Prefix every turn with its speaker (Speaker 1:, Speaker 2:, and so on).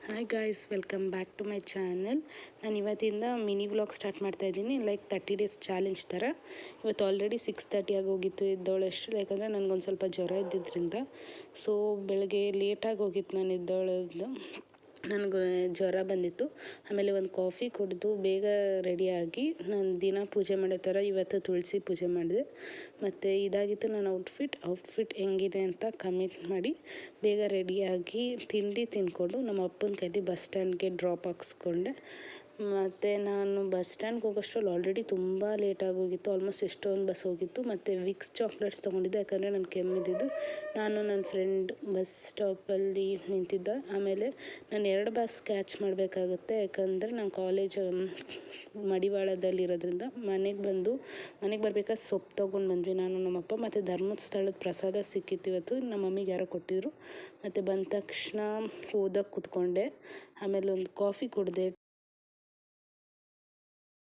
Speaker 1: Hi guys, welcome back to my channel. ನಾನು ಇವತ್ತಿಂದ mini vlog start ಮಾಡ್ತಾ ಇದ್ದೀನಿ. ಲೈಕ್ 30 ಡೇಸ್ ಚಾಲೆಂಜ್ ಥರ. ಇವತ್ತು ಆಲ್ರೆಡಿ 6:30 ಆಗೋಗಿತ್ತು ಎದ್ದೋಳಷ್ಟು, ಯಾಕಂದರೆ ನನಗೊಂದು ಸ್ವಲ್ಪ ಜ್ವರ ಇದ್ದಿದ್ದರಿಂದ. ಸೊ ಬೆಳಗ್ಗೆ ಲೇಟಾಗಿ ಹೋಗಿತ್ತು ನಾನು ಎದ್ದೋಳೋದು. ನನಗೆ ಜ್ವರ ಬಂದಿತ್ತು. ಆಮೇಲೆ ಒಂದು ಕಾಫಿ ಕುಡಿದು ಬೇಗ ರೆಡಿಯಾಗಿ ನಾನು ದಿನ ಪೂಜೆ ಮಾಡೋ ಥರ ಇವತ್ತು ತುಳಸಿ ಪೂಜೆ ಮಾಡಿದೆ. ಮತ್ತು ಇದಾಗಿತ್ತು ನನ್ನ ಔಟ್ಫಿಟ್ ಹೆಂಗಿದೆ ಅಂತ ಕಮೆಂಟ್ ಮಾಡಿ. ಬೇಗ ರೆಡಿಯಾಗಿ ತಿಂಡಿ ತಿಂದ್ಕೊಂಡು ನಮ್ಮ ಅಪ್ಪನ ಕೈಲಿ ಬಸ್ ಸ್ಟ್ಯಾಂಡ್ಗೆ ಡ್ರಾಪ್ ಹಾಕ್ಸ್ಕೊಂಡೆ. ಮತ್ತು ನಾನು ಬಸ್ ಸ್ಟ್ಯಾಂಡ್ಗೆ ಹೋಗೋಷ್ಟ್ರಲ್ಲಿ ಆಲ್ರೆಡಿ ತುಂಬ ಲೇಟಾಗೋಗಿತ್ತು. ಆಲ್ಮೋಸ್ಟ್ ಎಷ್ಟೊಂದು ಬಸ್ ಹೋಗಿತ್ತು. ಮತ್ತು ವಿಕ್ಸ್ ಚಾಕ್ಲೇಟ್ಸ್ ತೊಗೊಂಡಿದ್ದೆ, ಯಾಕಂದರೆ ನಾನು ಕೆಮ್ಮಿದ್ದು. ನಾನು ನನ್ನ ಫ್ರೆಂಡ್ ಬಸ್ ಸ್ಟಾಪಲ್ಲಿ ನಿಂತಿದ್ದ. ಆಮೇಲೆ ನಾನು 2 ಬಸ್ ಕ್ಯಾಚ್ ಮಾಡಬೇಕಾಗುತ್ತೆ, ಯಾಕಂದರೆ ನಾನು ಕಾಲೇಜ್ ಮಡಿವಾಳದಲ್ಲಿರೋದ್ರಿಂದ. ಮನೆಗೆ ಬರ್ಬೇಕಾದ್ರೆ ಸೊಪ್ಪು ತೊಗೊಂಡು ಬಂದ್ವಿ ನಾನು ನಮ್ಮಪ್ಪ. ಮತ್ತು ಧರ್ಮಸ್ಥಳದ ಪ್ರಸಾದ ಸಿಕ್ಕಿತ್ತು ಇವತ್ತು, ನಮ್ಮ ಮಮ್ಮಿಗೆ ಯಾರೋ ಕೊಟ್ಟಿದ್ರು. ಮತ್ತು ಬಂದ ತಕ್ಷಣ ಓದೋಕ್ಕೆ ಕೂತ್ಕೊಂಡೆ. ಆಮೇಲೆ ಒಂದು ಕಾಫಿ ಕುಡಿದೆ.